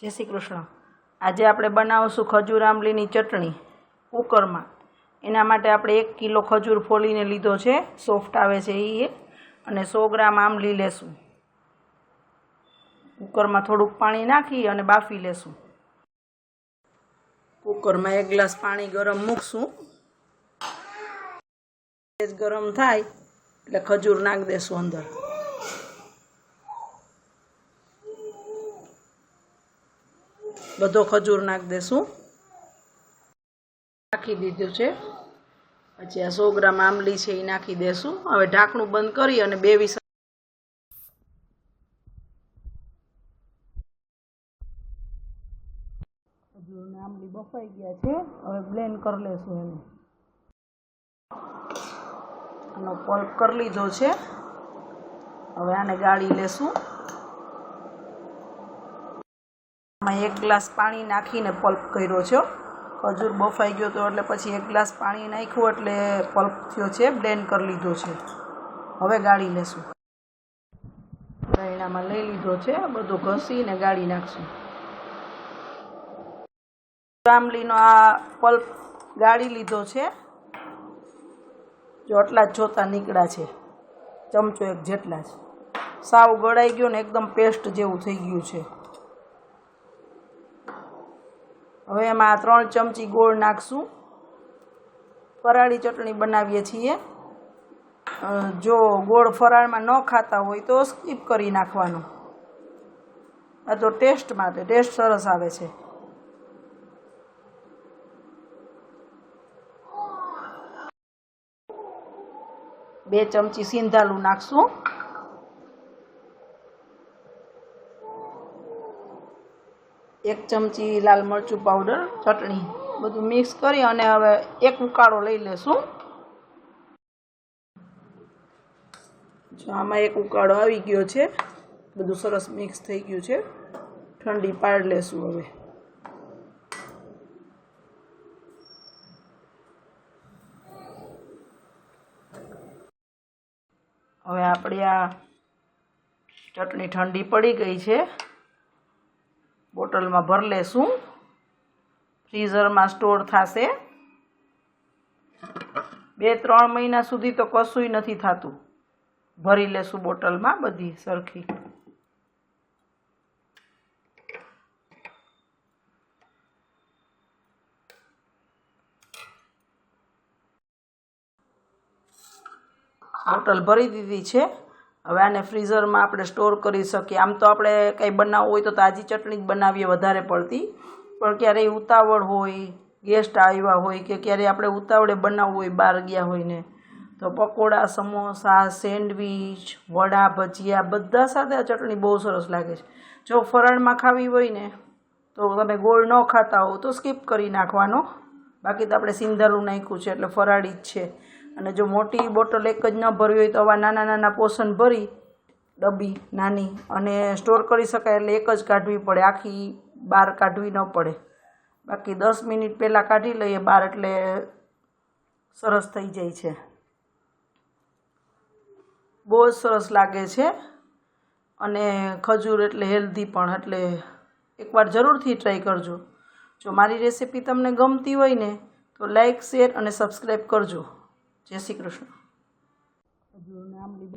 जय श्री कृष्ण। आज આપણે બનાવશું ખજૂર આંબલીની ચટણી કુકરમાં। એના માટે આપણે 1 કિલો ખજૂર ફોલીને લીધો છે, સોફ્ટ આવે છે એ, અને 100 ગ્રામ આંબલી લેશું। કુકરમાં થોડુંક પાણી નાખી અને બાફી લેશું। કુકરમાં 1 ગ્લાસ પાણી ગરમ મૂકશું। તેજ ગરમ થાય એટલે ખજૂર નાખ દેશું અંદર। બધો ખજૂર નાખ દેશું। નાખી દીધું છે। પછી આ 100 ગ્રામ આંબલી છે એ નાખી દેશું। હવે ઢાંકણું બંધ કરી અને 2 વિસલ ખજૂર ને આંબલી બફાઈ ગયા છે। હવે બ્લેન્ડ કરી લેશું એને। આનો પલ્પ કરી લીધો છે। હવે આને ગાળી લેશું। 1 ગ્લાસ પાણી નાખીને પલ્પ કર્યો છે। ખજૂર બફાઈ ગયો તો એટલે પછી 1 ગ્લાસ પાણી નાખ્યું એટલે પલ્પ થયો છે, બ્લેન્ડ કરી લીધો છે। હવે ગાળી લેશું। ગાળણામાં લઈ લીધો છે, બધું ઘસીને ગાળી નાખશું। આંબલીનો આ પલ્પ ગાળી લીધો છે। જો આટલા જ જોતા નીકળ્યા છે, ચમચો 1 જેટલા જ। સાવ ગળાઈ ગયો ને એકદમ પેસ્ટ જેવું થઈ ગયું છે। હવે એમાં 3 ચમચી ગોળ નાખશું। ફરાળી ચટણી બનાવીએ છીએ। જો ગોળ ફરાળમાં ન ખાતા હોય તો સ્કીપ કરી નાખવાનો। આ તો ટેસ્ટ માટે, ટેસ્ટ સરસ આવે છે। બે ચમચી સિંધાલું નાખશું। 1 ચમચી લાલ મરચું પાવડર, ચટણી બધું મિક્સ કરી અને હવે 1 ઉકાળો લઈ લેશું। જો આમાં 1 ઉકાળો આવી ગયો છે, બધું સરસ મિક્સ થઈ ગયું છે। ઠંડી પાડી લેશું। હવે આપણી આ ચટણી ઠંડી પડી ગઈ છે। બોટલમાં ભરી લેશું। ફ્રીઝરમાં સ્ટોર થશે। 2-3 મહિના સુધી તો કશુંય નથી થતું। ભરી લેશું બોટલમાં બધી સરખી। બોટલ ભરી દીધી છે। હવે આને ફ્રીઝરમાં આપણે સ્ટોર કરી શકીએ। આમ તો આપણે કંઈ બનાવવું હોય તો તાજી ચટણી જ બનાવીએ વધારે પડતી, પણ ક્યારેય ઉતાવળ હોય, ગેસ્ટ આવ્યા હોય કે ક્યારેય આપણે ઉતાવળે બનાવવું હોય બહાર ગયા હોય ને, તો પકોડા, સમોસા, સેન્ડવીચ, વડા, ભજીયા બધા સાથે આ ચટણી બહુ સરસ લાગે છે। જો ફરાળમાં ખાવી હોય ને તો તમે ગોળ ન ખાતા હો તો સ્કીપ કરી નાખવાનો। બાકી તો આપણે સિંધાલું નાખ્યું છે એટલે ફરાળી જ છે। અને જો મોટી બોટલ એક જ ન ભરવી હોય તો આવા નાના નાના પોર્શન ભરી ડબ્બી નાની અને સ્ટોર કરી શકાય। એટલે એક જ કાઢવી પડે, આખી બહાર કાઢવી ન પડે। બાકી 10 મિનિટ પહેલાં કાઢી લઈએ બહાર એટલે સરસ થઈ જાય છે। બહુ જ સરસ લાગે છે અને ખજૂર એટલે હેલ્ધી પણ, એટલે એકવાર જરૂરથી ટ્રાય કરજો। જો મારી રેસિપી તમને ગમતી હોય ને તો લાઈક, શેર અને સબસ્ક્રાઈબ કરજો। જય શ્રી કૃષ્ણ। ખજૂરને આંબલી